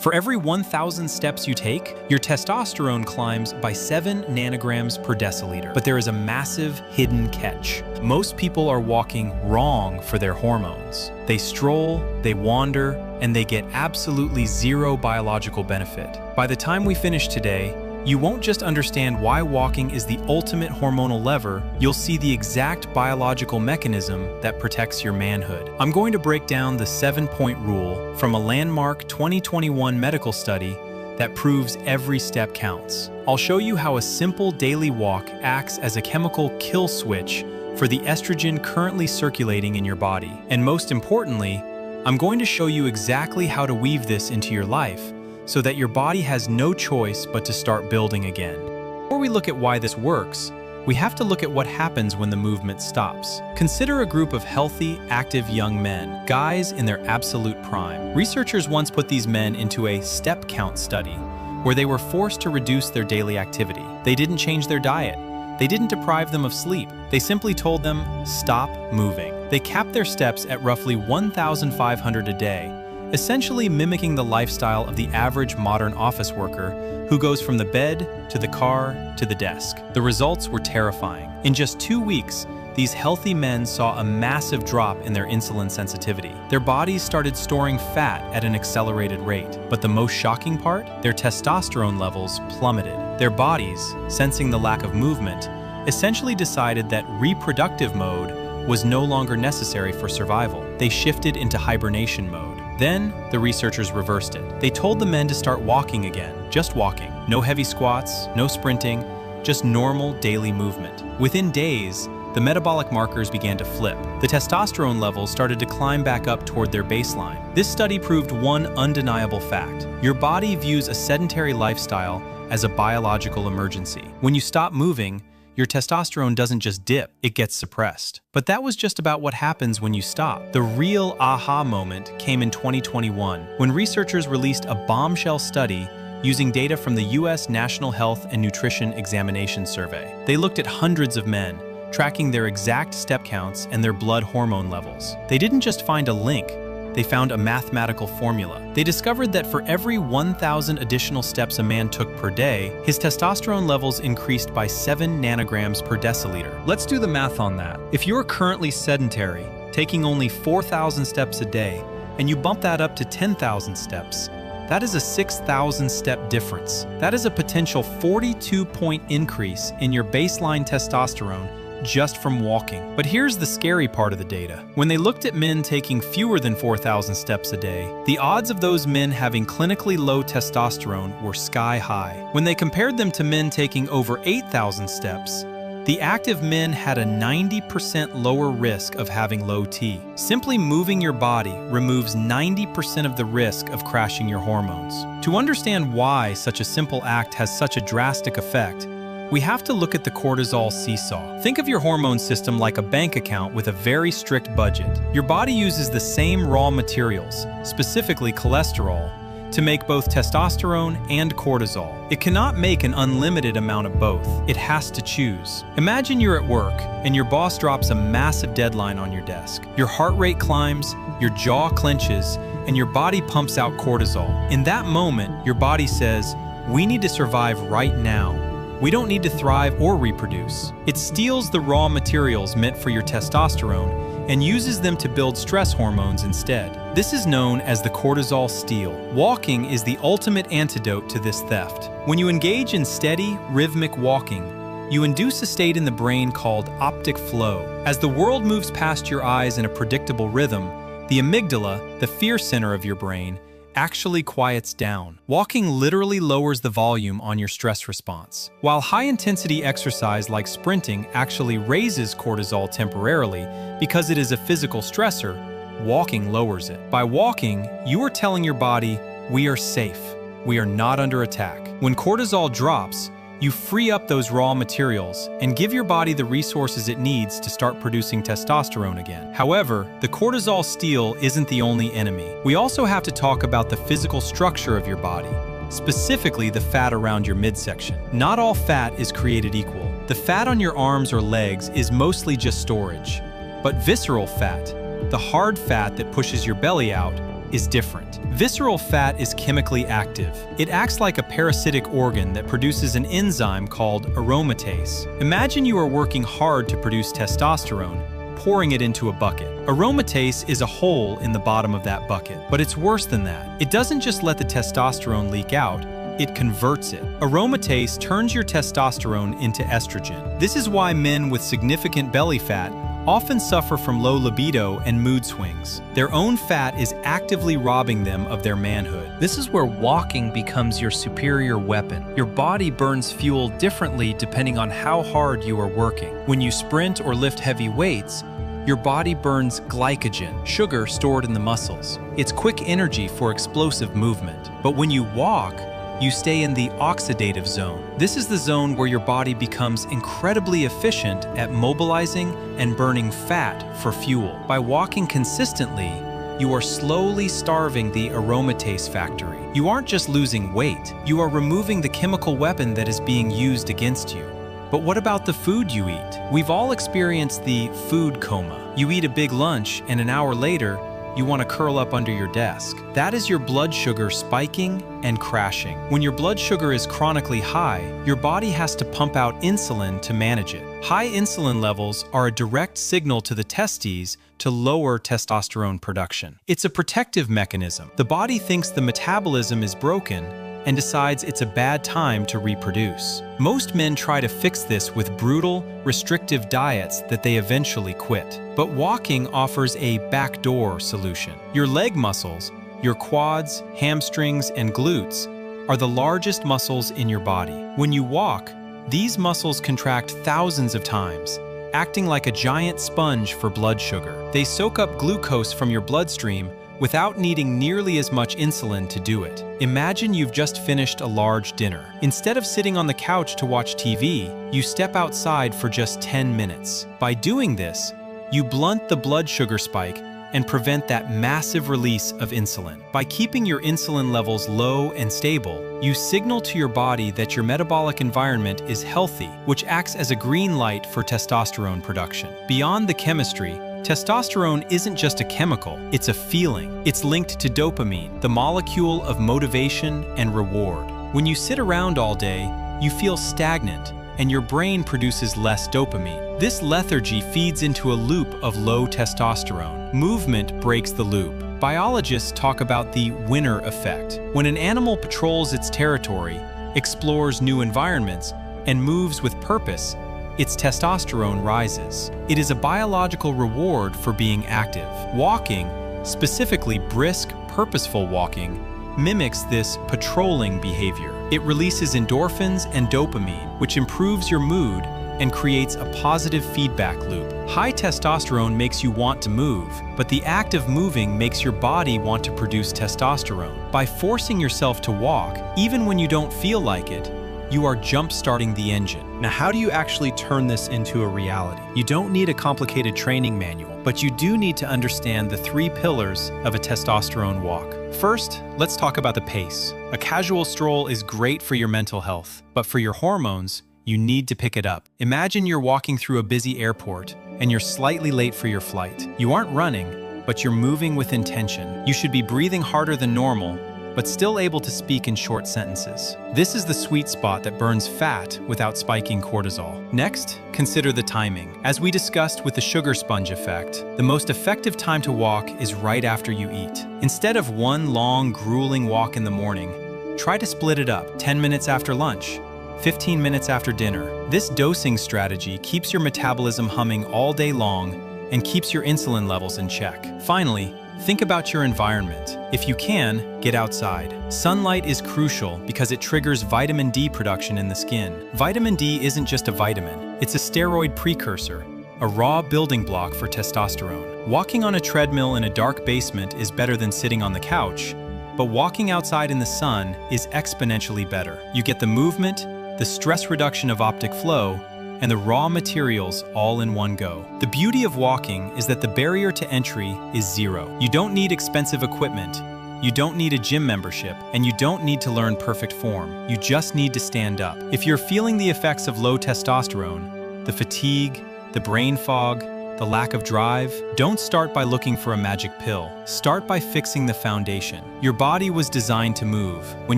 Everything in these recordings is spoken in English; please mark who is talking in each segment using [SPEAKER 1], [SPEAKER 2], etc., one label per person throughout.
[SPEAKER 1] For every 1,000 steps you take, your testosterone climbs by 7 nanograms per deciliter. But there is a massive hidden catch. Most people are walking wrong for their hormones. They stroll, they wander, and they get absolutely zero biological benefit. By the time we finish today, you won't just understand why walking is the ultimate hormonal lever, you'll see the exact biological mechanism that protects your manhood. I'm going to break down the 7-point rule from a landmark 2021 medical study that proves every step counts. I'll show you how a simple daily walk acts as a chemical kill switch for the estrogen currently circulating in your body. And most importantly, I'm going to show you exactly how to weave this into your life so that your body has no choice but to start building again. Before we look at why this works, we have to look at what happens when the movement stops. Consider a group of healthy, active young men, guys in their absolute prime. Researchers once put these men into a step count study where they were forced to reduce their daily activity. They didn't change their diet. They didn't deprive them of sleep. They simply told them, stop moving. They capped their steps at roughly 1,500 a day, essentially mimicking the lifestyle of the average modern office worker who goes from the bed to the car to the desk. The results were terrifying. In just 2 weeks, these healthy men saw a massive drop in their insulin sensitivity. Their bodies started storing fat at an accelerated rate. But the most shocking part? Their testosterone levels plummeted. Their bodies, sensing the lack of movement, essentially decided that reproductive mode was no longer necessary for survival. They shifted into hibernation mode. Then, the researchers reversed it. They told the men to start walking again, just walking. No heavy squats, no sprinting, just normal daily movement. Within days, the metabolic markers began to flip. The testosterone levels started to climb back up toward their baseline. This study proved one undeniable fact. Your body views a sedentary lifestyle as a biological emergency. When you stop moving, your testosterone doesn't just dip, it gets suppressed. But that was just about what happens when you stop. The real aha moment came in 2021, when researchers released a bombshell study using data from the US National Health and Nutrition Examination Survey. They looked at hundreds of men, tracking their exact step counts and their blood hormone levels. They didn't just find a link, they found a mathematical formula. They discovered that for every 1,000 additional steps a man took per day, his testosterone levels increased by 7 nanograms per deciliter. Let's do the math on that. If you're currently sedentary, taking only 4,000 steps a day, and you bump that up to 10,000 steps, that is a 6,000 step difference. That is a potential 42-point increase in your baseline testosterone just from walking. But here's the scary part of the data. When they looked at men taking fewer than 4,000 steps a day, the odds of those men having clinically low testosterone were sky high. When they compared them to men taking over 8,000 steps, the active men had a 90% lower risk of having low T. Simply moving your body removes 90% of the risk of crashing your hormones. To understand why such a simple act has such a drastic effect, we have to look at the cortisol seesaw. Think of your hormone system like a bank account with a very strict budget. Your body uses the same raw materials, specifically cholesterol, to make both testosterone and cortisol. It cannot make an unlimited amount of both. It has to choose. Imagine you're at work and your boss drops a massive deadline on your desk. Your heart rate climbs, your jaw clenches, and your body pumps out cortisol. In that moment, your body says, "We need to survive right now. We don't need to thrive or reproduce." It steals the raw materials meant for your testosterone and uses them to build stress hormones instead. This is known as the cortisol steal. Walking is the ultimate antidote to this theft. When you engage in steady, rhythmic walking, you induce a state in the brain called optic flow. As the world moves past your eyes in a predictable rhythm, the amygdala, the fear center of your brain, actually quiets down. Walking literally lowers the volume on your stress response. While high-intensity exercise like sprinting actually raises cortisol temporarily because it is a physical stressor, walking lowers it. By walking, you are telling your body, "We are safe. We are not under attack." When cortisol drops, you free up those raw materials and give your body the resources it needs to start producing testosterone again. However, the cortisol steal isn't the only enemy. We also have to talk about the physical structure of your body, specifically the fat around your midsection. Not all fat is created equal. The fat on your arms or legs is mostly just storage. But visceral fat, the hard fat that pushes your belly out, is different. Visceral fat is chemically active. It acts like a parasitic organ that produces an enzyme called aromatase. Imagine you are working hard to produce testosterone, pouring it into a bucket. Aromatase is a hole in the bottom of that bucket, but it's worse than that. It doesn't just let the testosterone leak out, it converts it. Aromatase turns your testosterone into estrogen. This is why men with significant belly fat often suffer from low libido and mood swings. Their own fat is actively robbing them of their manhood.
[SPEAKER 2] This is where walking becomes your superior weapon. Your body burns fuel differently depending on how hard you are working. When you sprint or lift heavy weights, your body burns glycogen, sugar stored in the muscles. It's quick energy for explosive movement. But when you walk, you stay in the oxidative zone. This is the zone where your body becomes incredibly efficient at mobilizing and burning fat for fuel. By walking consistently, you are slowly starving the aromatase factory. You aren't just losing weight, you are removing the chemical weapon that is being used against you. But what about the food you eat? We've all experienced the food coma. You eat a big lunch, and an hour later, you want to curl up under your desk. That is your blood sugar spiking and crashing. When your blood sugar is chronically high, your body has to pump out insulin to manage it. High insulin levels are a direct signal to the testes to lower testosterone production. It's a protective mechanism. The body thinks the metabolism is broken and decides it's a bad time to reproduce. Most men try to fix this with brutal, restrictive diets that they eventually quit. But walking offers a backdoor solution. Your leg muscles, your quads, hamstrings, and glutes, are the largest muscles in your body. When you walk, these muscles contract thousands of times, acting like a giant sponge for blood sugar. They soak up glucose from your bloodstream without needing nearly as much insulin to do it. Imagine you've just finished a large dinner. Instead of sitting on the couch to watch TV, you step outside for just 10 minutes. By doing this, you blunt the blood sugar spike and prevent that massive release of insulin. By keeping your insulin levels low and stable, you signal to your body that your metabolic environment is healthy, which acts as a green light for testosterone production. Beyond the chemistry, testosterone isn't just a chemical, it's a feeling. It's linked to dopamine, the molecule of motivation and reward. When you sit around all day, you feel stagnant, and your brain produces less dopamine. This lethargy feeds into a loop of low testosterone. Movement breaks the loop. Biologists talk about the winner effect. When an animal patrols its territory, explores new environments, and moves with purpose, its testosterone rises. It is a biological reward for being active. Walking, specifically brisk, purposeful walking, mimics this patrolling behavior. It releases endorphins and dopamine, which improves your mood and creates a positive feedback loop. High testosterone makes you want to move, but the act of moving makes your body want to produce testosterone. By forcing yourself to walk, even when you don't feel like it, you are jump-starting the engine. Now, how do you actually turn this into a reality? You don't need a complicated training manual, but you do need to understand the 3 pillars of a testosterone walk. First, let's talk about the pace. A casual stroll is great for your mental health, but for your hormones, you need to pick it up. Imagine you're walking through a busy airport and you're slightly late for your flight. You aren't running, but you're moving with intention. You should be breathing harder than normal, but still able to speak in short sentences. This is the sweet spot that burns fat without spiking cortisol. Next, consider the timing. As we discussed with the sugar sponge effect, the most effective time to walk is right after you eat. Instead of one long, grueling walk in the morning, try to split it up. 10 minutes after lunch, 15 minutes after dinner. This dosing strategy keeps your metabolism humming all day long and keeps your insulin levels in check. Finally, think about your environment. If you can, get outside. Sunlight is crucial because it triggers vitamin D production in the skin. Vitamin D isn't just a vitamin, it's a steroid precursor, a raw building block for testosterone. Walking on a treadmill in a dark basement is better than sitting on the couch, but walking outside in the sun is exponentially better. You get the movement, the stress reduction of optic flow, and the raw materials all in one go. The beauty of walking is that the barrier to entry is zero. You don't need expensive equipment, you don't need a gym membership, and you don't need to learn perfect form. You just need to stand up. If you're feeling the effects of low testosterone, the fatigue, the brain fog,
[SPEAKER 1] the lack of drive? Don't start by looking for a magic pill. Start by fixing the foundation. Your body was designed to move. When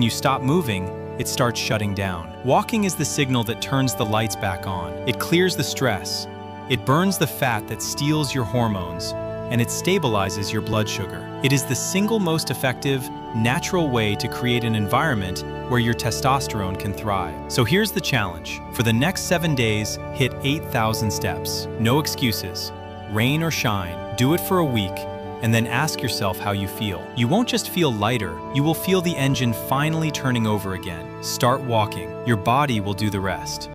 [SPEAKER 1] you stop moving, it starts shutting down. Walking is the signal that turns the lights back on. It clears the stress. It burns the fat that steals your hormones, and it stabilizes your blood sugar. It is the single most effective, natural way to create an environment where your testosterone can thrive. So here's the challenge. For the next 7 days, hit 8,000 steps. No excuses. Rain or shine, do it for a week, and then ask yourself how you feel. You won't just feel lighter, you will feel the engine finally turning over again. Start walking. Your body will do the rest.